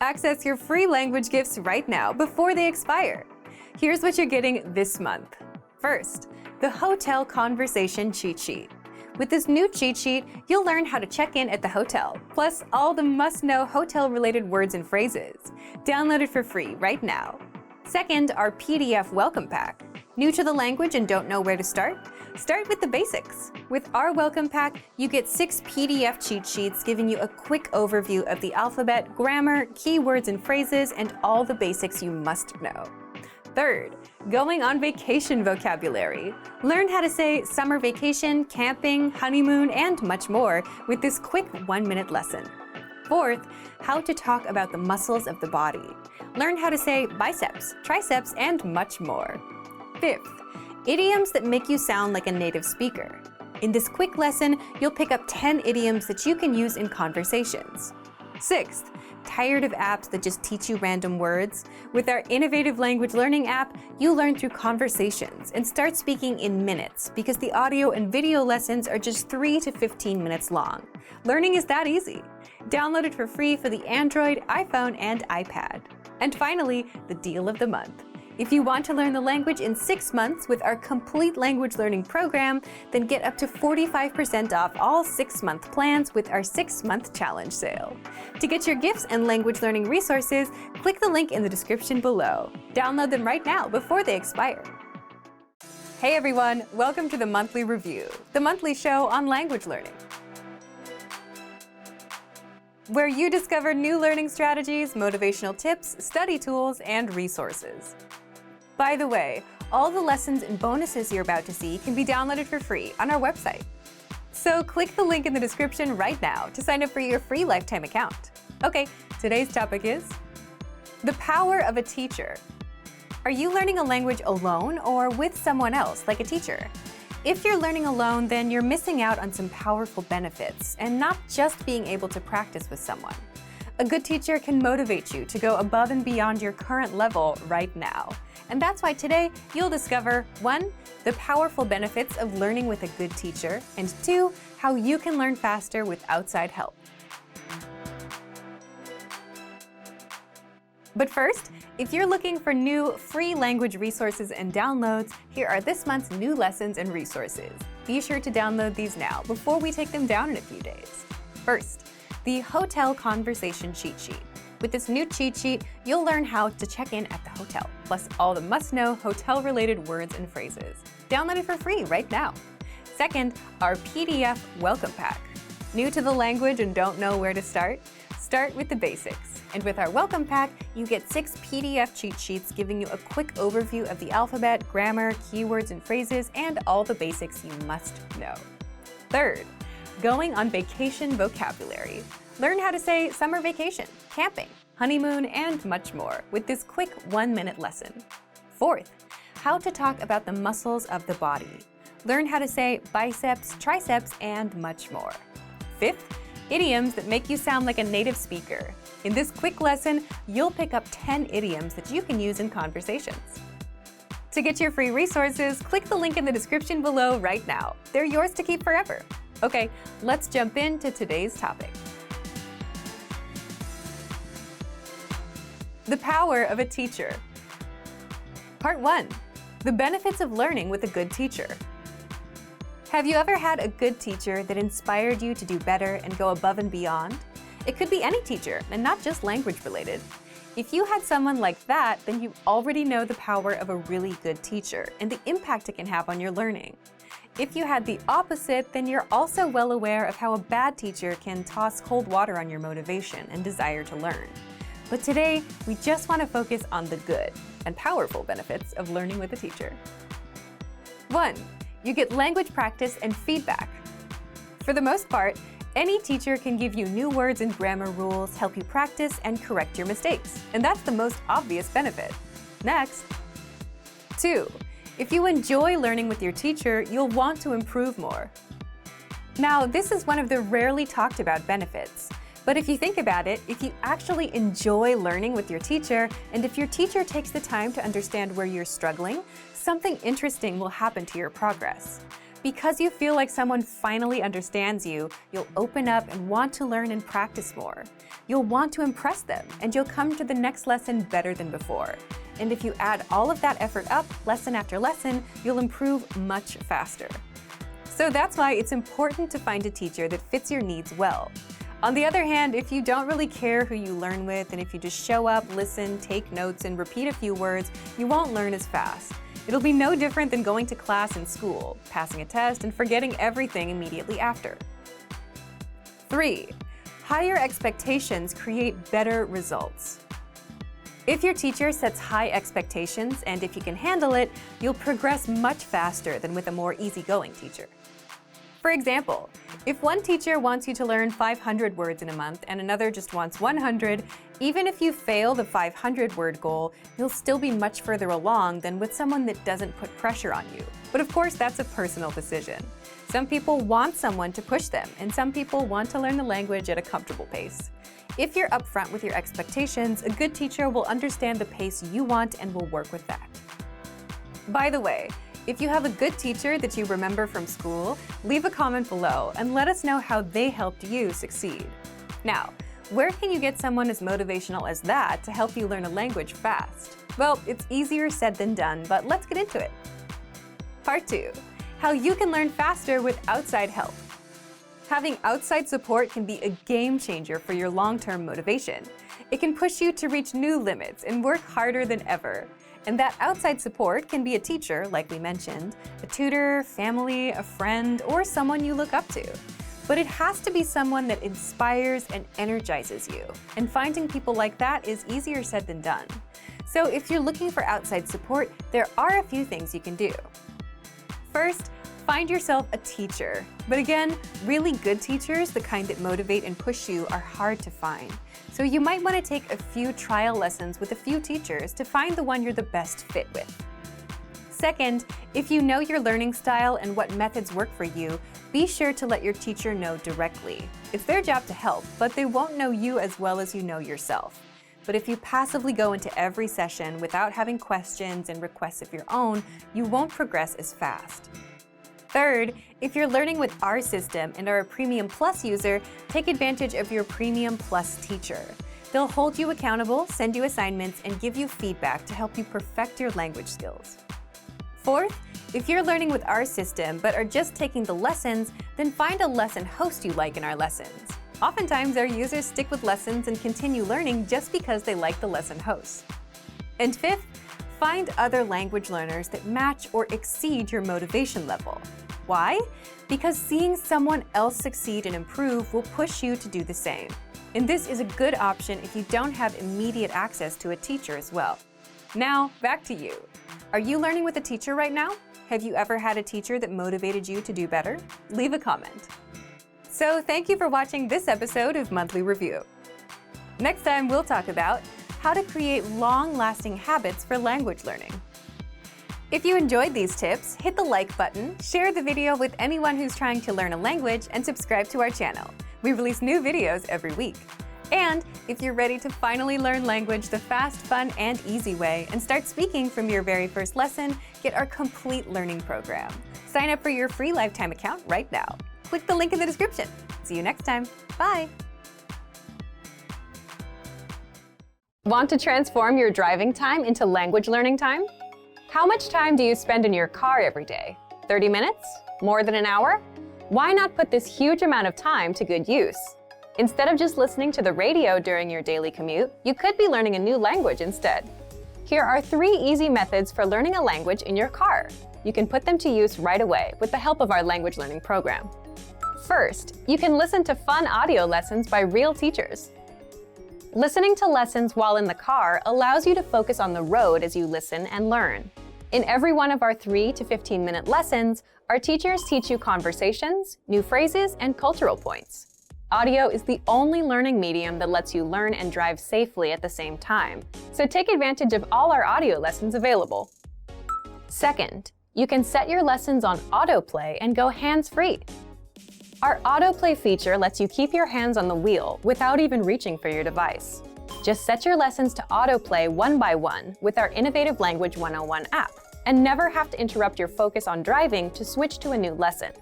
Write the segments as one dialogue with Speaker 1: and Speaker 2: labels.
Speaker 1: Access your free language gifts right now before they expire. Here's what you're getting this month. First, the Hotel Conversation Cheat Sheet. With this new cheat sheet, you'll learn how to check in at the hotel, plus all the must-know hotel-related words and phrases. Download it for free right now. Second, our PDF welcome pack. New to the language and don't know where to start? Start with the basics. With our welcome pack, you get 6 PDF cheat sheets giving you a quick overview of the alphabet, grammar, keywords and phrases, and all the basics you must know. Third, going on vacation vocabulary. Learn how to say summer vacation, camping, honeymoon, and much more with this quick 1-minute lesson. Fourth, how to talk about the muscles of the body. Learn how to say biceps, triceps, and much more. Fifth, idioms that make you sound like a native speaker. In this quick lesson, you'll pick up 10 idioms that you can use in conversations. Sixth, tired of apps that just teach you random words? With our innovative language learning app, you learn through conversations and start speaking in minutes because the audio and video lessons are just 3 to 15 minutes long. Learning is that easy. Download it for free for the Android, iPhone, and iPad. And finally, the deal of the month. If you want to learn the language in 6 months with our complete language learning program, then get up to 45% off all 6-month plans with our 6-month challenge sale. To get your gifts and language learning resources, click the link in the description below. Download them right now before they expire. Hey everyone, welcome to the Monthly Review, the monthly show on language learning, where you discover new learning strategies, motivational tips, study tools, and resources. By the way, all the lessons and bonuses you're about to see can be downloaded for free on our website. So click the link in the description right now to sign up for your free lifetime account. Okay, today's topic is the power of a teacher. Are you learning a language alone or with someone else, like a teacher? If you're learning alone, then you're missing out on some powerful benefits and not just being able to practice with someone. A good teacher can motivate you to go above and beyond your current level right now. And that's why today you'll discover 1. The powerful benefits of learning with a good teacher, and 2. How you can learn faster with outside help. But first, if you're looking for new free language resources and downloads, here are this month's new lessons and resources. Be sure to download these now before we take them down in a few days. First, the Hotel Conversation Cheat Sheet. With this new cheat sheet, you'll learn how to check in at the hotel, plus all the must-know hotel-related words and phrases. Download it for free right now. Second, our PDF welcome pack. New to the language and don't know where to start? Start with the basics. And with our welcome pack, you get 6 PDF cheat sheets giving you a quick overview of the alphabet, grammar, keywords and phrases, and all the basics you must know. Third, going on vacation vocabulary. Learn how to say summer vacation, camping, honeymoon, and much more with this quick 1-minute lesson. Fourth, how to talk about the muscles of the body. Learn how to say biceps, triceps, and much more. Fifth, idioms that make you sound like a native speaker. In this quick lesson, you'll pick up 10 idioms that you can use in conversations. To get your free resources, click the link in the description below right now. They're yours to keep forever. Okay, let's jump into today's topic. The power of a teacher. Part 1. The benefits of learning with a good teacher. Have you ever had a good teacher that inspired you to do better and go above and beyond? It could be any teacher and not just language related. If you had someone like that, then you already know the power of a really good teacher and the impact it can have on your learning. If you had the opposite, then you're also well aware of how a bad teacher can toss cold water on your motivation and desire to learn. But today, we just want to focus on the good and powerful benefits of learning with a teacher. 1. You get language practice and feedback. For the most part, any teacher can give you new words and grammar rules, help you practice, and correct your mistakes. And that's the most obvious benefit. Next. 2. If you enjoy learning with your teacher, you'll want to improve more. Now, this is one of the rarely talked about benefits. But if you think about it, if you actually enjoy learning with your teacher, and if your teacher takes the time to understand where you're struggling, something interesting will happen to your progress. Because you feel like someone finally understands you, you'll open up and want to learn and practice more. You'll want to impress them, and you'll come to the next lesson better than before. And if you add all of that effort up, lesson after lesson, you'll improve much faster. So that's why it's important to find a teacher that fits your needs well. On the other hand, if you don't really care who you learn with, and if you just show up, listen, take notes, and repeat a few words, you won't learn as fast. It'll be no different than going to class in school, passing a test, and forgetting everything immediately after. 3. Higher expectations create better results. If your teacher sets high expectations, and if you can handle it, you'll progress much faster than with a more easygoing teacher. For example, if one teacher wants you to learn 500 words in a month and another just wants 100, even if you fail the 500-word goal, you'll still be much further along than with someone that doesn't put pressure on you. But of course, that's a personal decision. Some people want someone to push them, and some people want to learn the language at a comfortable pace. If you're upfront with your expectations, a good teacher will understand the pace you want and will work with that. By the way, if you have a good teacher that you remember from school, leave a comment below and let us know how they helped you succeed. Now, where can you get someone as motivational as that to help you learn a language fast? Well, it's easier said than done, but let's get into it. Part 2. How you can learn faster with outside help. Having outside support can be a game changer for your long-term motivation. It can push you to reach new limits and work harder than ever. And that outside support can be a teacher, like we mentioned, a tutor, family, a friend, or someone you look up to. But it has to be someone that inspires and energizes you. And finding people like that is easier said than done. So if you're looking for outside support, there are a few things you can do. First, find yourself a teacher. But again, really good teachers, the kind that motivate and push you, are hard to find. So you might want to take a few trial lessons with a few teachers to find the one you're the best fit with. Second, if you know your learning style and what methods work for you, be sure to let your teacher know directly. It's their job to help, but they won't know you as well as you know yourself. But if you passively go into every session without having questions and requests of your own, you won't progress as fast. Third, if you're learning with our system and are a Premium Plus user, take advantage of your Premium Plus teacher. They'll hold you accountable, send you assignments, and give you feedback to help you perfect your language skills. Fourth, if you're learning with our system but are just taking the lessons, then find a lesson host you like in our lessons. Oftentimes, our users stick with lessons and continue learning just because they like the lesson hosts. And fifth, find other language learners that match or exceed your motivation level. Why? Because seeing someone else succeed and improve will push you to do the same. And this is a good option if you don't have immediate access to a teacher as well. Now, back to you. Are you learning with a teacher right now? Have you ever had a teacher that motivated you to do better? Leave a comment. So thank you for watching this episode of Monthly Review. Next time, we'll talk about how to create long-lasting habits for language learning. If you enjoyed these tips, hit the like button, share the video with anyone who's trying to learn a language, and subscribe to our channel. We release new videos every week. And if you're ready to finally learn language the fast, fun, and easy way and start speaking from your very first lesson, get our complete learning program. Sign up for your free lifetime account right now. Click the link in the description. See you next time. Bye! Want to transform your driving time into language learning time? How much time do you spend in your car every day? 30 minutes? More than an hour? Why not put this huge amount of time to good use? Instead of just listening to the radio during your daily commute, you could be learning a new language instead. Here are 3 easy methods for learning a language in your car. You can put them to use right away with the help of our language learning program. First, you can listen to fun audio lessons by real teachers. Listening to lessons while in the car allows you to focus on the road as you listen and learn. In every one of our 3 to 15-minute lessons, our teachers teach you conversations, new phrases, and cultural points. Audio is the only learning medium that lets you learn and drive safely at the same time, so take advantage of all our audio lessons available. Second, you can set your lessons on autoplay and go hands-free. Our autoplay feature lets you keep your hands on the wheel without even reaching for your device. Just set your lessons to autoplay one by one with our Innovative Language 101 app, and never have to interrupt your focus on driving to switch to a new lesson.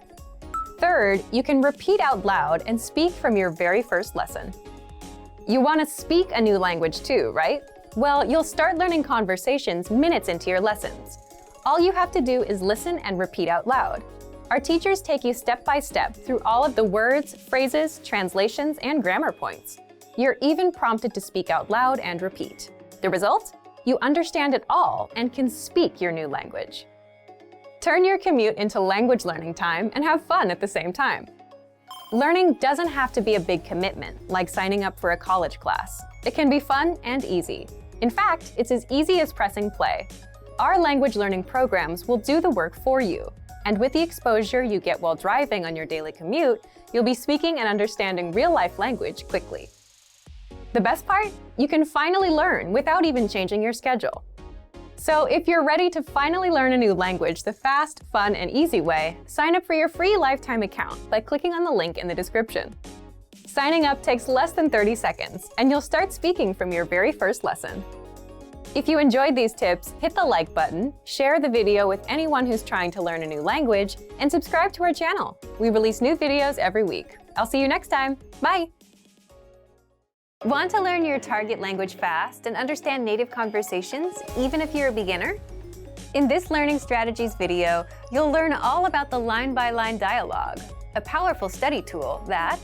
Speaker 1: Third, you can repeat out loud and speak from your very first lesson. You want to speak a new language too, right? Well, you'll start learning conversations minutes into your lessons. All you have to do is listen and repeat out loud. Our teachers take you step by step through all of the words, phrases, translations, and grammar points. You're even prompted to speak out loud and repeat. The result? You understand it all and can speak your new language. Turn your commute into language learning time and have fun at the same time. Learning doesn't have to be a big commitment, like signing up for a college class. It can be fun and easy. In fact, it's as easy as pressing play. Our language learning programs will do the work for you. And with the exposure you get while driving on your daily commute, you'll be speaking and understanding real-life language quickly. The best part? You can finally learn without even changing your schedule. So if you're ready to finally learn a new language the fast, fun, and easy way, sign up for your free lifetime account by clicking on the link in the description. Signing up takes less than 30 seconds, and you'll start speaking from your very first lesson. If you enjoyed these tips, hit the like button, share the video with anyone who's trying to learn a new language, and subscribe to our channel. We release new videos every week. I'll see you next time. Bye! Want to learn your target language fast and understand native conversations, even if you're a beginner? In this Learning Strategies video, you'll learn all about the line-by-line dialogue, a powerful study tool that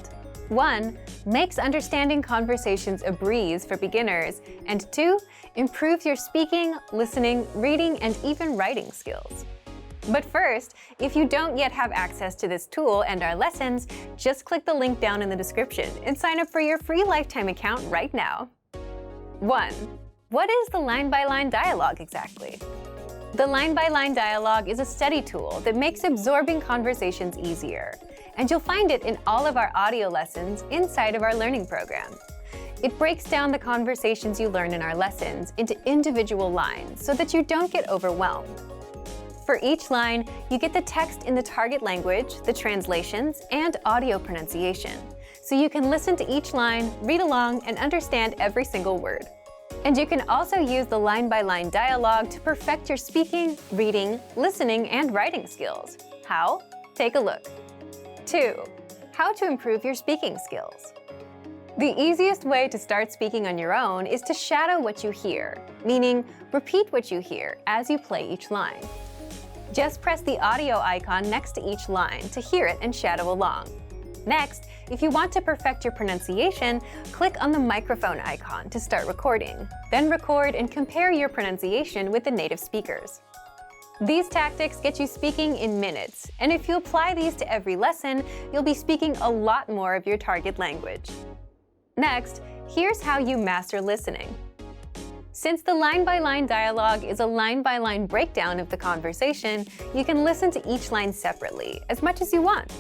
Speaker 1: 1. Makes understanding conversations a breeze for beginners, and 2. Improves your speaking, listening, reading, and even writing skills. But first, if you don't yet have access to this tool and our lessons, just click the link down in the description and sign up for your free lifetime account right now. 1. What is the line-by-line dialogue exactly? The line-by-line dialogue is a study tool that makes absorbing conversations easier, and you'll find it in all of our audio lessons inside of our learning program. It breaks down the conversations you learn in our lessons into individual lines so that you don't get overwhelmed. For each line, you get the text in the target language, the translations, and audio pronunciation, so you can listen to each line, read along, and understand every single word. And you can also use the line-by-line dialogue to perfect your speaking, reading, listening, and writing skills. How? Take a look. 2. How to improve your speaking skills. The easiest way to start speaking on your own is to shadow what you hear, meaning repeat what you hear as you play each line. Just press the audio icon next to each line to hear it and shadow along. Next, if you want to perfect your pronunciation, click on the microphone icon to start recording. Then record and compare your pronunciation with the native speakers. These tactics get you speaking in minutes, and if you apply these to every lesson, you'll be speaking a lot more of your target language. Next, here's how you master listening. Since the line-by-line dialogue is a line-by-line breakdown of the conversation, you can listen to each line separately, as much as you want.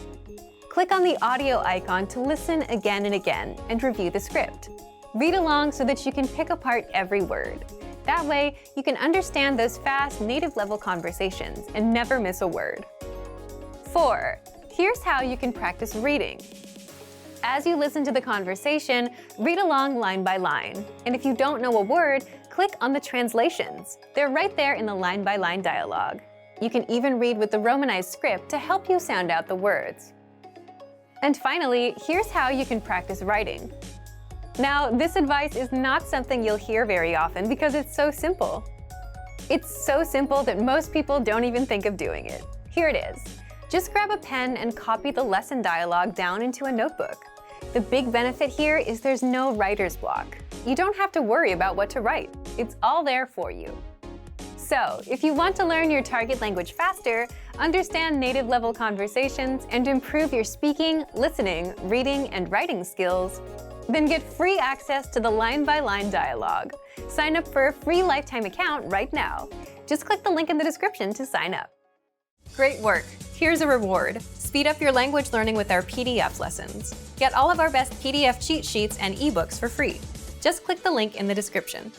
Speaker 1: Click on the audio icon to listen again and again and review the script. Read along so that you can pick apart every word. That way, you can understand those fast, native-level conversations and never miss a word. 4. Here's how you can practice reading. As you listen to the conversation, read along line by line. And if you don't know a word, click on the translations. They're right there in the line-by-line dialogue. You can even read with the Romanized script to help you sound out the words. And finally, here's how you can practice writing. Now, this advice is not something you'll hear very often because it's so simple. It's so simple that most people don't even think of doing it. Here it is. Just grab a pen and copy the lesson dialogue down into a notebook. The big benefit here is there's no writer's block. You don't have to worry about what to write. It's all there for you. So, if you want to learn your target language faster, understand native-level conversations, and improve your speaking, listening, reading, and writing skills, then get free access to the line-by-line dialogue. Sign up for a free lifetime account right now. Just click the link in the description to sign up. Great work! Here's a reward. Speed up your language learning with our PDF lessons. Get all of our best PDF cheat sheets and ebooks for free. Just click the link in the description.